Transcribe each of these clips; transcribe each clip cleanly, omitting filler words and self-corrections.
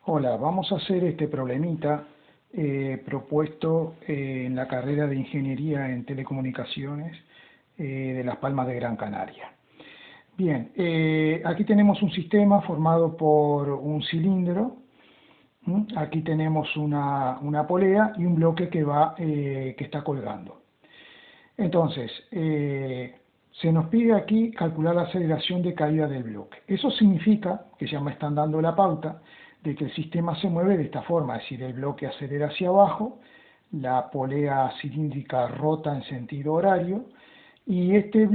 Hola, vamos a hacer este problemita propuesto en la carrera de Ingeniería en Telecomunicaciones de Las Palmas de Gran Canaria. Bien, aquí tenemos un sistema formado por un cilindro. Aquí tenemos una polea y un bloque que está colgando. Entonces, se nos pide aquí calcular la aceleración de caída del bloque. Eso significa, que ya me están dando la pauta, de que el sistema se mueve de esta forma, es decir, el bloque acelera hacia abajo, la polea cilíndrica rota en sentido horario, y este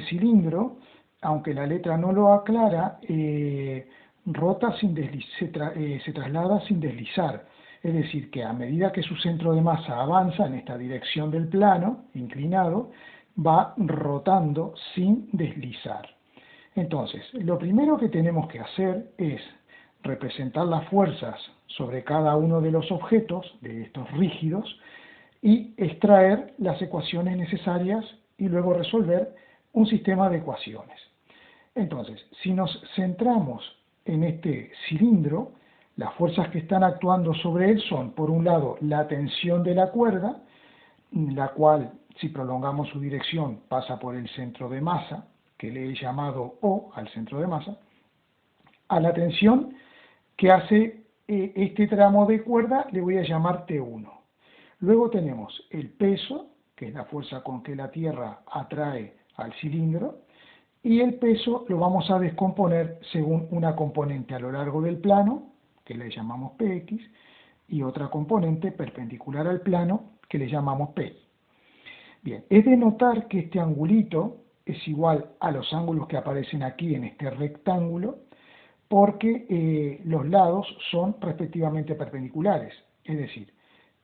cilindro, aunque la letra no lo aclara, rota se traslada sin deslizar. Es decir, que a medida que su centro de masa avanza en esta dirección del plano, inclinado, va rotando sin deslizar. Entonces, lo primero que tenemos que hacer es representar las fuerzas sobre cada uno de los objetos, de estos rígidos, y extraer las ecuaciones necesarias y luego resolver un sistema de ecuaciones. Entonces, si nos centramos en este cilindro, las fuerzas que están actuando sobre él son, por un lado, la tensión de la cuerda, la cual, si prolongamos su dirección, pasa por el centro de masa, que le he llamado O al centro de masa, a la tensión que hace este tramo de cuerda le voy a llamar T1. Luego tenemos el peso, que es la fuerza con que la Tierra atrae al cilindro, y el peso lo vamos a descomponer según una componente a lo largo del plano, que le llamamos Px, y otra componente perpendicular al plano, que le llamamos Pi. Bien, es de notar que este angulito es igual a los ángulos que aparecen aquí en este rectángulo, porque los lados son respectivamente perpendiculares. Es decir,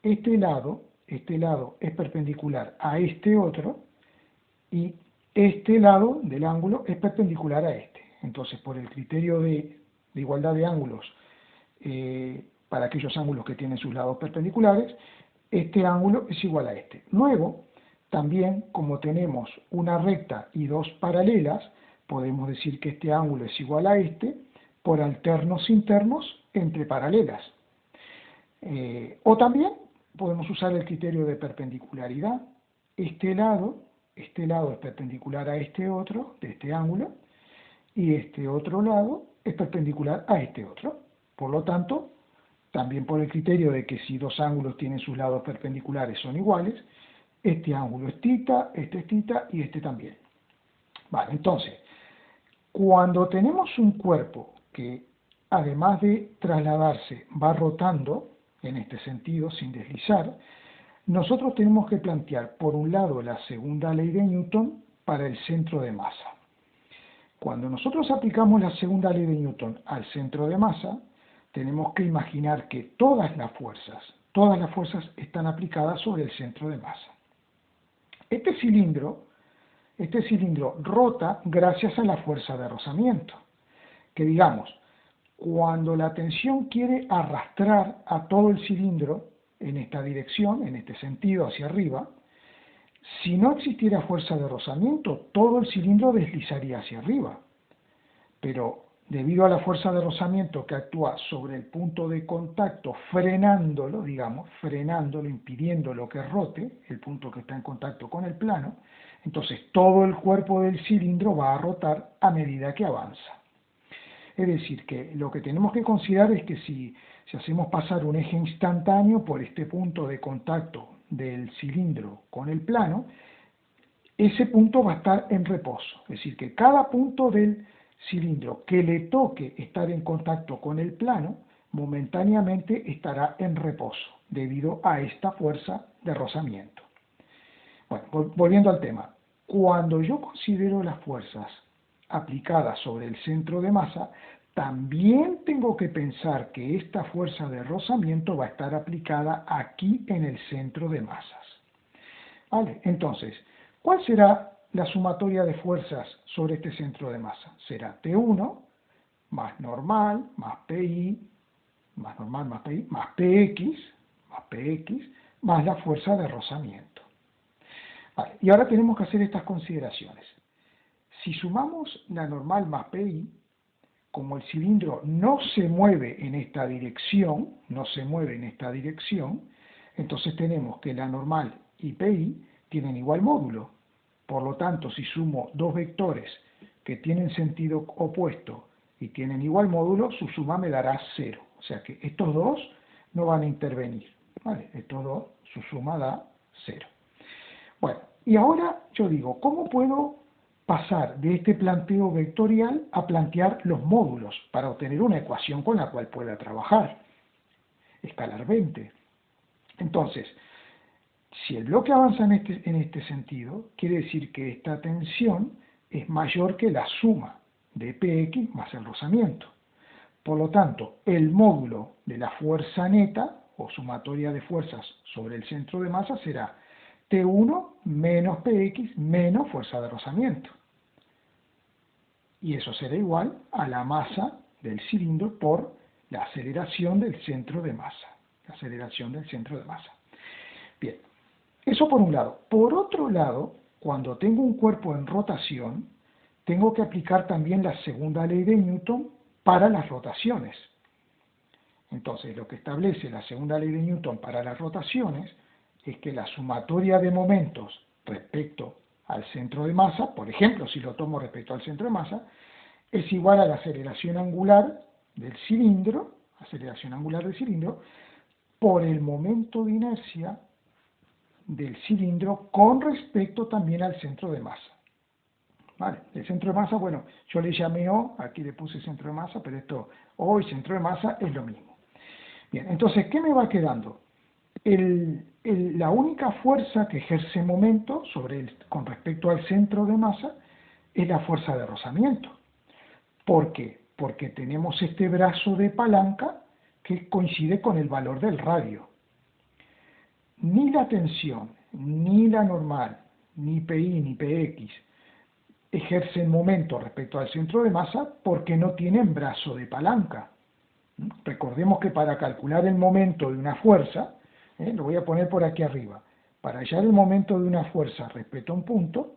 este lado es perpendicular a este otro, y este lado del ángulo es perpendicular a este. Entonces, por el criterio de igualdad de ángulos, para aquellos ángulos que tienen sus lados perpendiculares, este ángulo es igual a este. Luego, también, como tenemos una recta y dos paralelas, podemos decir que este ángulo es igual a este por alternos internos entre paralelas. O también podemos usar el criterio de perpendicularidad. Este lado es perpendicular a este otro, de este ángulo, y este otro lado es perpendicular a este otro. Por lo tanto, también por el criterio de que si dos ángulos tienen sus lados perpendiculares son iguales, este ángulo es tita y este también. Vale, entonces, cuando tenemos un cuerpo que, además de trasladarse, va rotando, en este sentido, sin deslizar, nosotros tenemos que plantear, por un lado, la segunda ley de Newton para el centro de masa. Cuando nosotros aplicamos la segunda ley de Newton al centro de masa, tenemos que imaginar que todas las fuerzas están aplicadas sobre el centro de masa. Este cilindro rota gracias a la fuerza de rozamiento, que digamos, cuando la tensión quiere arrastrar a todo el cilindro en esta dirección, en este sentido hacia arriba, si no existiera fuerza de rozamiento, todo el cilindro deslizaría hacia arriba. Pero debido a la fuerza de rozamiento que actúa sobre el punto de contacto, frenándolo, impidiéndolo que rote, el punto que está en contacto con el plano, entonces todo el cuerpo del cilindro va a rotar a medida que avanza. Es decir, que lo que tenemos que considerar es que si hacemos pasar un eje instantáneo por este punto de contacto del cilindro con el plano, ese punto va a estar en reposo. Es decir, que cada punto del cilindro que le toque estar en contacto con el plano, momentáneamente estará en reposo, debido a esta fuerza de rozamiento. Bueno, volviendo al tema, cuando yo considero las fuerzas aplicadas sobre el centro de masa, también tengo que pensar que esta fuerza de rozamiento va a estar aplicada aquí en el centro de masas. ¿Vale? Entonces, ¿cuál será la sumatoria de fuerzas sobre este centro de masa? Será T1 más normal, más PI, más normal, más PI, más PX, más la fuerza de rozamiento. Vale, y ahora tenemos que hacer estas consideraciones. Si sumamos la normal más PI, como el cilindro no se mueve en esta dirección, entonces tenemos que la normal y PI tienen igual módulo. Por lo tanto, si sumo dos vectores que tienen sentido opuesto y tienen igual módulo, su suma me dará 0. O sea que estos dos no van a intervenir, ¿vale? Estos dos, su suma da 0. Bueno, y ahora yo digo, ¿cómo puedo pasar de este planteo vectorial a plantear los módulos para obtener una ecuación con la cual pueda trabajar? Escalar 20. Entonces, si el bloque avanza en este sentido, quiere decir que esta tensión es mayor que la suma de Px más el rozamiento. Por lo tanto, el módulo de la fuerza neta, o sumatoria de fuerzas sobre el centro de masa, será T1 menos Px menos fuerza de rozamiento. Y eso será igual a la masa del cilindro por la aceleración del centro de masa. Bien, eso por un lado. Por otro lado, cuando tengo un cuerpo en rotación, tengo que aplicar también la segunda ley de Newton para las rotaciones. Entonces, lo que establece la segunda ley de Newton para las rotaciones es que la sumatoria de momentos respecto al centro de masa, por ejemplo, si lo tomo respecto al centro de masa, es igual a la aceleración angular del cilindro, por el momento de inercia del cilindro con respecto también al centro de masa. ¿Vale? El centro de masa, bueno, yo le llamé O, aquí le puse centro de masa, pero esto O y centro de masa es lo mismo. Bien, entonces, ¿qué me va quedando? La única fuerza que ejerce momento con respecto al centro de masa es la fuerza de rozamiento. ¿Por qué? Porque tenemos este brazo de palanca que coincide con el valor del radio. Ni la tensión, ni la normal, ni PI, ni PX ejercen momento respecto al centro de masa porque no tienen brazo de palanca. Recordemos que para calcular el momento de una fuerza, lo voy a poner por aquí arriba, para hallar el momento de una fuerza respecto a un punto,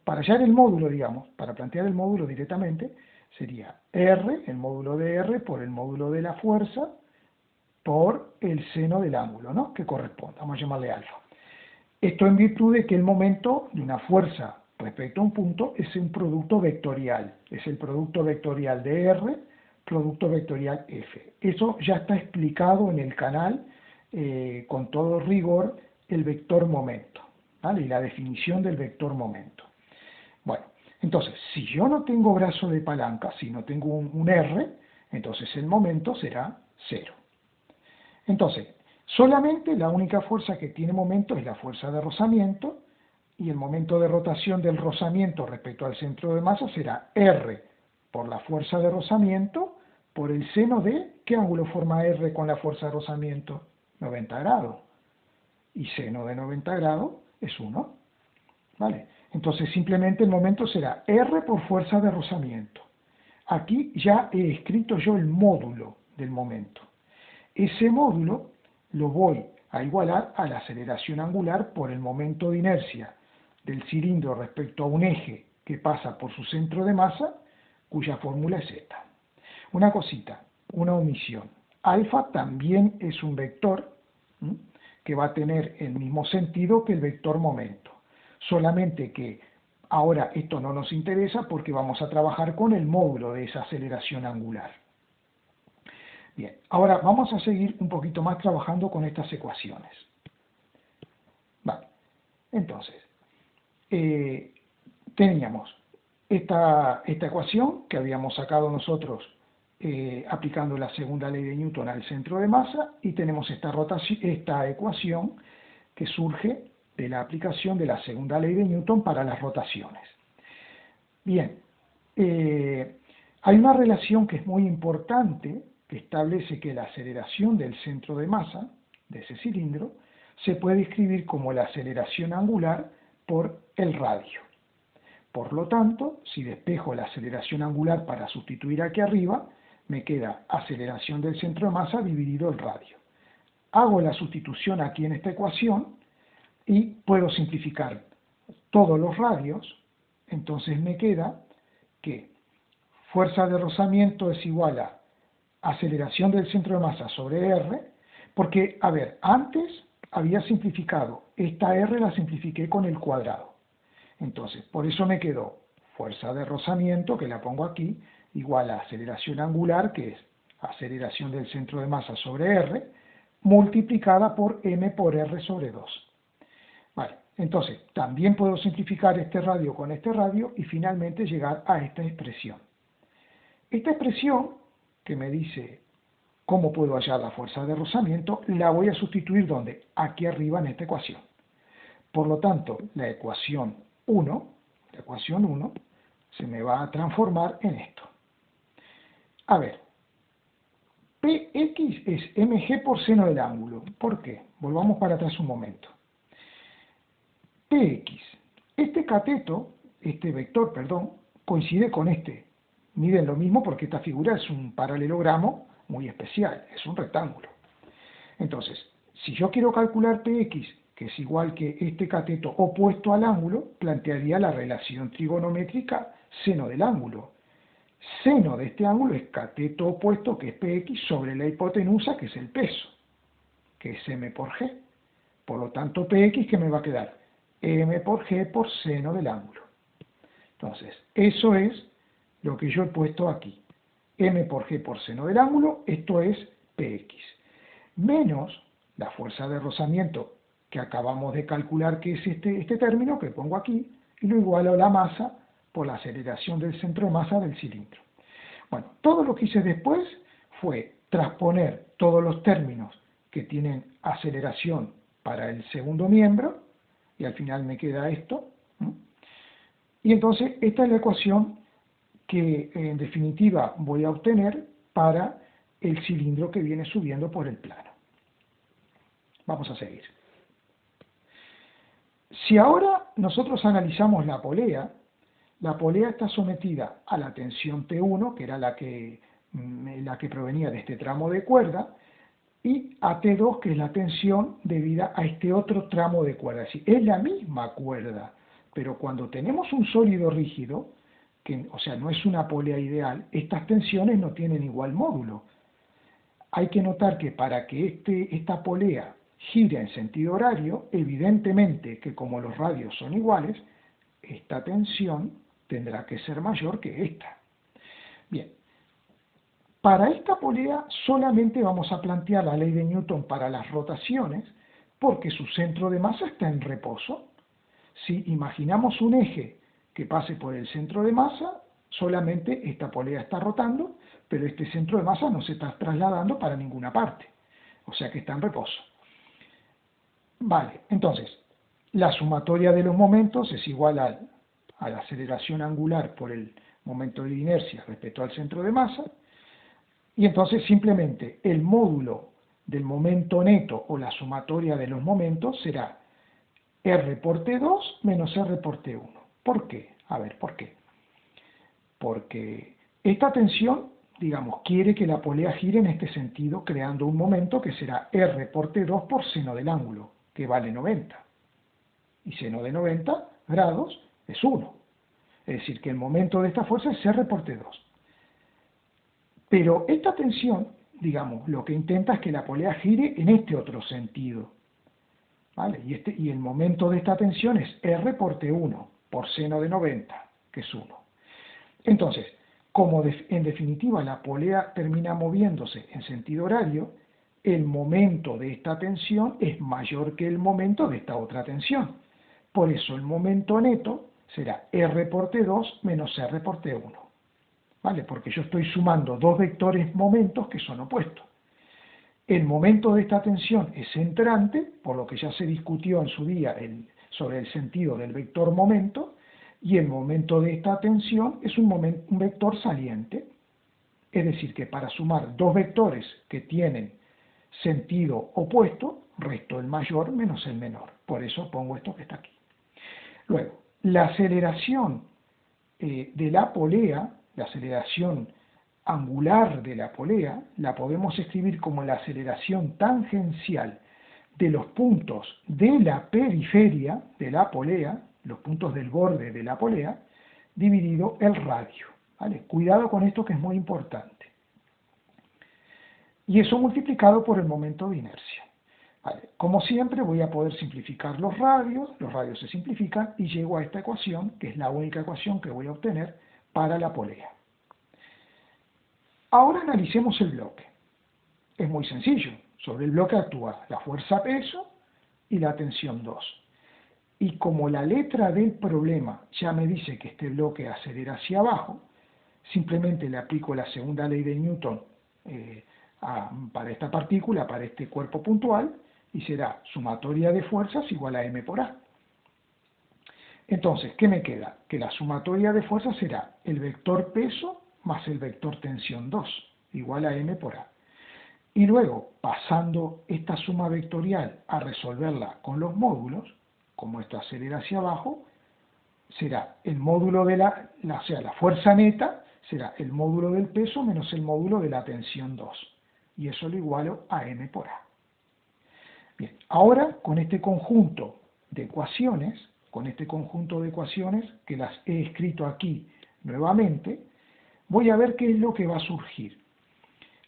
para hallar el módulo, digamos, para plantear el módulo directamente, sería R, el módulo de R, por el módulo de la fuerza, por el seno del ángulo, ¿no? Que corresponda, vamos a llamarle alfa. Esto en virtud de que el momento de una fuerza respecto a un punto es un producto vectorial, es el producto vectorial de R, producto vectorial F. Eso ya está explicado en el canal con todo rigor, el vector momento, ¿vale? Y la definición del vector momento. Bueno, entonces, si yo no tengo brazo de palanca, si no tengo un R, entonces el momento será 0. Entonces, solamente la única fuerza que tiene momento es la fuerza de rozamiento, y el momento de rotación del rozamiento respecto al centro de masa será R por la fuerza de rozamiento por el seno de, ¿qué ángulo forma R con la fuerza de rozamiento? 90 grados. Y seno de 90 grados es 1. ¿Vale? Entonces simplemente el momento será R por fuerza de rozamiento. Aquí ya he escrito yo el módulo del momento. Ese módulo lo voy a igualar a la aceleración angular por el momento de inercia del cilindro respecto a un eje que pasa por su centro de masa, cuya fórmula es Z. Una cosita, una omisión. Alfa también es un vector que va a tener el mismo sentido que el vector momento. Solamente que ahora esto no nos interesa porque vamos a trabajar con el módulo de esa aceleración angular. Bien, ahora vamos a seguir un poquito más trabajando con estas ecuaciones. Vale, entonces, teníamos esta ecuación que habíamos sacado nosotros aplicando la segunda ley de Newton al centro de masa, y tenemos esta ecuación que surge de la aplicación de la segunda ley de Newton para las rotaciones. Bien, hay una relación que es muy importante que establece que la aceleración del centro de masa de ese cilindro se puede escribir como la aceleración angular por el radio. Por lo tanto, si despejo la aceleración angular para sustituir aquí arriba, me queda aceleración del centro de masa dividido el radio. Hago la sustitución aquí en esta ecuación y puedo simplificar todos los radios, entonces me queda que fuerza de rozamiento es igual a aceleración del centro de masa sobre R, porque, a ver, antes había simplificado, esta R la simplifiqué con el cuadrado. Entonces, por eso me quedó fuerza de rozamiento, que la pongo aquí, igual a aceleración angular, que es aceleración del centro de masa sobre R, multiplicada por m por r sobre 2. Vale, entonces, también puedo simplificar este radio con este radio y finalmente llegar a esta expresión. Esta expresión, que me dice cómo puedo hallar la fuerza de rozamiento, la voy a sustituir ¿dónde? Aquí arriba en esta ecuación. Por lo tanto, la ecuación 1 se me va a transformar en esto. A ver, Px es mg por seno del ángulo. ¿Por qué? Volvamos para atrás un momento. Px, este vector, coincide con este. Miden lo mismo porque esta figura es un paralelogramo muy especial, es un rectángulo. Entonces, si yo quiero calcular Px, que es igual que este cateto opuesto al ángulo, plantearía la relación trigonométrica seno del ángulo. Seno de este ángulo es cateto opuesto, que es Px, sobre la hipotenusa, que es el peso, que es m por g. Por lo tanto, Px, ¿qué me va a quedar? M por g por seno del ángulo. Entonces, eso es lo que yo he puesto aquí. M por g por seno del ángulo, esto es Px. Menos la fuerza de rozamiento que acabamos de calcular, que es este término que pongo aquí, y lo igualo a la masa por la aceleración del centro de masa del cilindro. Bueno, todo lo que hice después fue transponer todos los términos que tienen aceleración para el segundo miembro, y al final me queda esto. Y entonces esta es la ecuación que en definitiva voy a obtener para el cilindro que viene subiendo por el plano. Vamos a seguir. Si ahora nosotros analizamos la polea está sometida a la tensión T1, que era la que provenía de este tramo de cuerda, y a T2, que es la tensión debida a este otro tramo de cuerda. Es decir, es la misma cuerda, pero cuando tenemos un sólido rígido, o sea, no es una polea ideal, estas tensiones no tienen igual módulo. Hay que notar que para que esta polea gire en sentido horario, evidentemente que como los radios son iguales, esta tensión tendrá que ser mayor que esta. Bien, para esta polea solamente vamos a plantear la ley de Newton para las rotaciones, porque su centro de masa está en reposo. Si imaginamos un eje que pase por el centro de masa, solamente esta polea está rotando, pero este centro de masa no se está trasladando para ninguna parte, o sea que está en reposo. Vale, entonces, la sumatoria de los momentos es igual a la aceleración angular por el momento de inercia respecto al centro de masa, y entonces simplemente el módulo del momento neto o la sumatoria de los momentos será R por T2 menos R por T1. ¿Por qué? A ver, ¿por qué? Porque esta tensión, digamos, quiere que la polea gire en este sentido, creando un momento que será R por T2 por seno del ángulo, que vale 90. Y seno de 90 grados es 1. Es decir, que el momento de esta fuerza es R por T2. Pero esta tensión, digamos, lo que intenta es que la polea gire en este otro sentido. ¿Vale? Y el momento de esta tensión es R por T1, por seno de 90, que es 1. Entonces, como en definitiva la polea termina moviéndose en sentido horario, el momento de esta tensión es mayor que el momento de esta otra tensión. Por eso el momento neto será R por T2 menos R por T1. ¿Vale? Porque yo estoy sumando dos vectores momentos que son opuestos. El momento de esta tensión es entrante, por lo que ya se discutió en su día sobre el sentido del vector momento, y el momento de esta tensión es un vector saliente. Es decir, que para sumar dos vectores que tienen sentido opuesto, resto el mayor menos el menor. Por eso pongo esto que está aquí. Luego, la aceleración de la polea, la aceleración angular de la polea, la podemos escribir como la aceleración tangencial de los puntos de la periferia de la polea, los puntos del borde de la polea, dividido el radio. ¿vale? Cuidado con esto que es muy importante. Y eso multiplicado por el momento de inercia. ¿Vale? Como siempre voy a poder simplificar los radios se simplifican y llego a esta ecuación, que es la única ecuación que voy a obtener para la polea. Ahora analicemos el bloque. Es muy sencillo. Sobre el bloque actúa la fuerza peso y la tensión 2. Y como la letra del problema ya me dice que este bloque acelera hacia abajo, simplemente le aplico la segunda ley de Newton para esta partícula, para este cuerpo puntual, y será sumatoria de fuerzas igual a m por a. Entonces, ¿qué me queda? Que la sumatoria de fuerzas será el vector peso más el vector tensión 2, igual a m por a. Y luego, pasando esta suma vectorial a resolverla con los módulos, como esto acelera hacia abajo, será el módulo de la fuerza neta será el módulo del peso menos el módulo de la tensión 2. Y eso lo igualo a m por a. Bien, ahora con este conjunto de ecuaciones, que las he escrito aquí nuevamente, voy a ver qué es lo que va a surgir.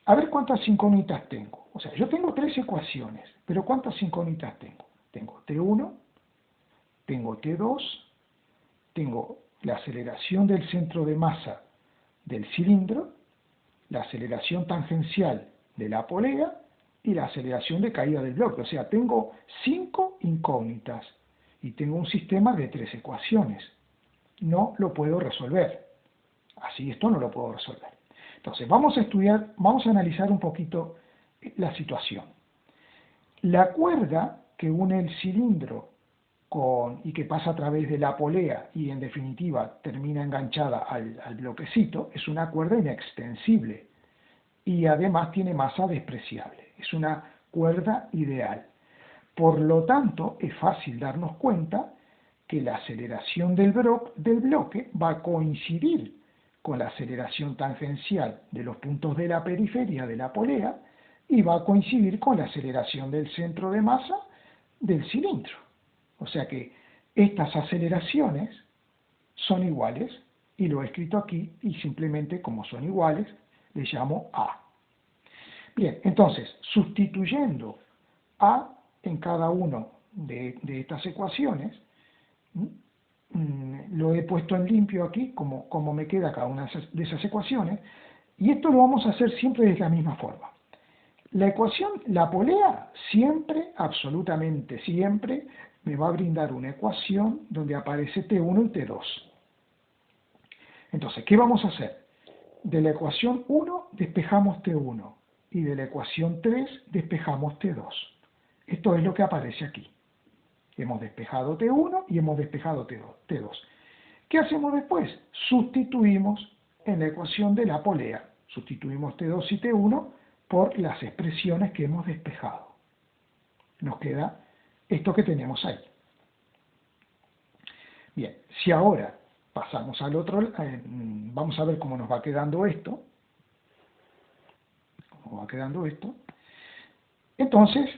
A ver cuántas incógnitas tengo. O sea, yo tengo 3 ecuaciones, pero ¿cuántas incógnitas tengo? Tengo T1, tengo T2, tengo la aceleración del centro de masa del cilindro, la aceleración tangencial de la polea y la aceleración de caída del bloque. O sea, tengo 5 incógnitas y tengo un sistema de 3 ecuaciones. No lo puedo resolver. Así esto no lo puedo resolver. Entonces, vamos a analizar un poquito la situación. La cuerda que une el cilindro y que pasa a través de la polea y en definitiva termina enganchada al bloquecito, es una cuerda inextensible y además tiene masa despreciable. Es una cuerda ideal. Por lo tanto, es fácil darnos cuenta que la aceleración del bloque va a coincidir con la aceleración tangencial de los puntos de la periferia de la polea y va a coincidir con la aceleración del centro de masa del cilindro. O sea que estas aceleraciones son iguales y lo he escrito aquí y simplemente como son iguales le llamo A. Bien, entonces sustituyendo A en cada una de estas ecuaciones, lo he puesto en limpio aquí, como me queda cada una de esas ecuaciones, y esto lo vamos a hacer siempre de la misma forma. La polea siempre, absolutamente siempre, me va a brindar una ecuación donde aparece T1 y T2. Entonces, ¿qué vamos a hacer? De la ecuación 1 despejamos T1 y de la ecuación 3 despejamos T2. Esto es lo que aparece aquí. Hemos despejado T1 y hemos despejado T2. ¿Qué hacemos después? Sustituimos en la ecuación de la polea. Sustituimos T2 y T1 por las expresiones que hemos despejado. Nos queda esto que tenemos ahí. Bien, si ahora pasamos al otro, vamos a ver cómo nos va quedando esto. Entonces,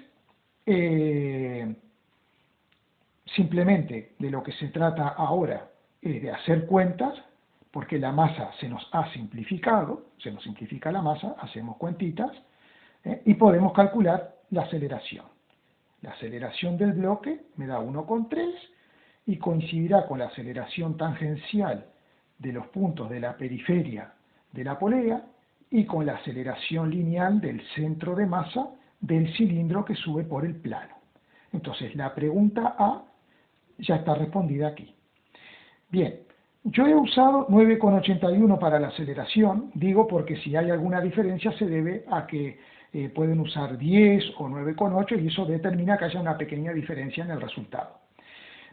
simplemente de lo que se trata ahora es de hacer cuentas, porque la masa se nos ha simplificado, se nos simplifica la masa, hacemos cuentitas, y podemos calcular la aceleración. La aceleración del bloque me da 1,3 y coincidirá con la aceleración tangencial de los puntos de la periferia de la polea y con la aceleración lineal del centro de masa del cilindro que sube por el plano. Entonces, la pregunta A ya está respondida aquí. Bien, yo he usado 9,81 para la aceleración, digo porque si hay alguna diferencia se debe a que pueden usar 10 o 9,8 y eso determina que haya una pequeña diferencia en el resultado.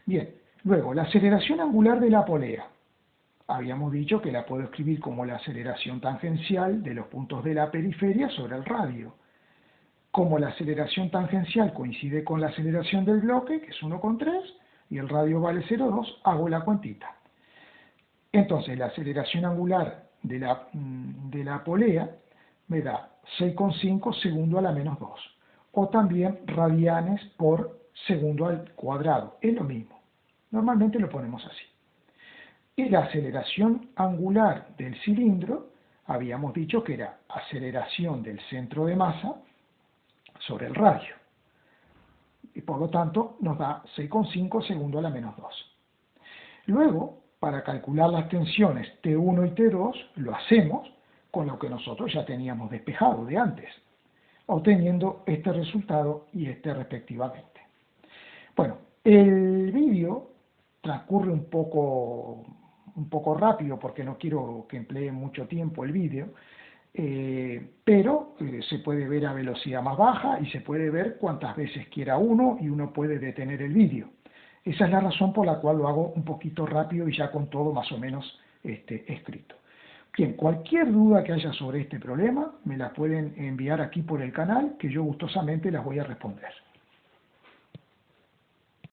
Bien, luego, la aceleración angular de la polea. Habíamos dicho que la puedo escribir como la aceleración tangencial de los puntos de la periferia sobre el radio. Como la aceleración tangencial coincide con la aceleración del bloque, que es 1,3, y el radio vale 0,2, hago la cuentita. Entonces, la aceleración angular de la polea me da 6,5 segundo a la menos 2, o también radianes por segundo al cuadrado, es lo mismo. Normalmente lo ponemos así. Y la aceleración angular del cilindro, habíamos dicho que era aceleración del centro de masa sobre el radio. Y por lo tanto nos da 6,5 segundo a la menos 2. Luego, para calcular las tensiones T1 y T2, lo hacemos con lo que nosotros ya teníamos despejado de antes, obteniendo este resultado y este respectivamente. Bueno, el vídeo transcurre un poco rápido porque no quiero que emplee mucho tiempo el vídeo, pero se puede ver a velocidad más baja y se puede ver cuantas veces quiera uno y uno puede detener el vídeo. Esa es la razón por la cual lo hago un poquito rápido y ya con todo más o menos escrito. Bien, cualquier duda que haya sobre este problema me la pueden enviar aquí por el canal, que yo gustosamente las voy a responder.